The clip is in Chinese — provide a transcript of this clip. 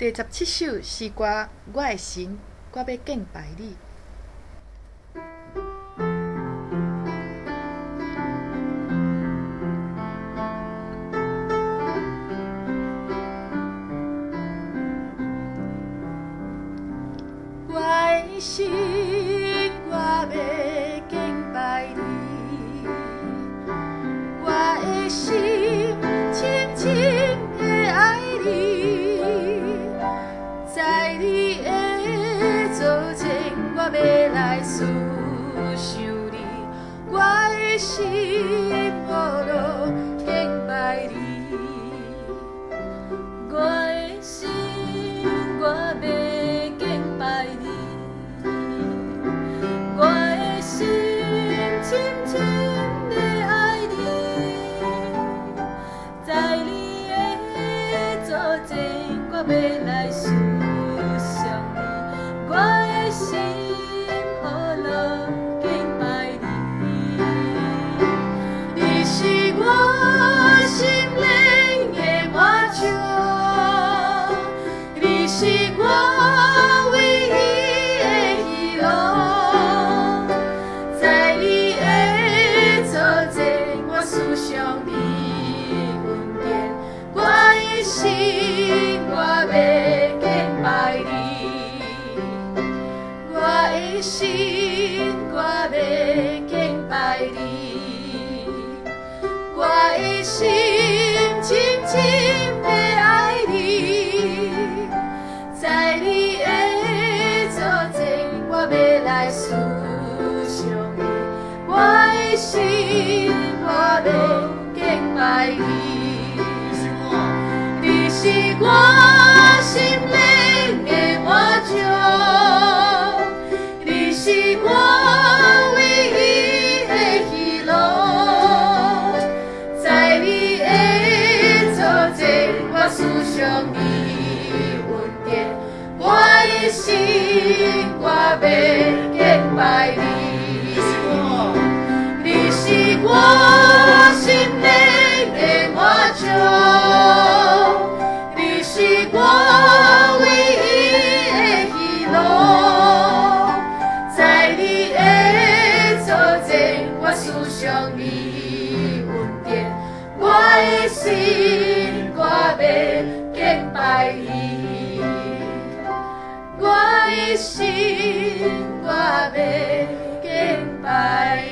第17首诗歌，我的神，我要敬拜你。我的神，我要敬拜你。我的心深深的爱你，在你的左前，我要来思想你。我的心无路敬拜你，我的心我要敬拜你，我的心深深的爱你，在你的左前，我要来思想你，我的心好乐敬拜你，你是我心灵的满足，你是我唯一的喜乐，在你的左前，我思想你恩典，我的心我要敬拜你，我的心我要敬拜你，我的心深深的爱你，在你的左前，我要来思想你，我的心我要敬拜你，你是我心灵的满足，你是我唯一的喜乐，在你的左前，我思想你恩典，我的心我要敬拜你，你是我心灵的满足，你是我唯一的喜乐，在你的左前，我思想你恩典，我的心我要敬拜你，我的心我要敬拜你。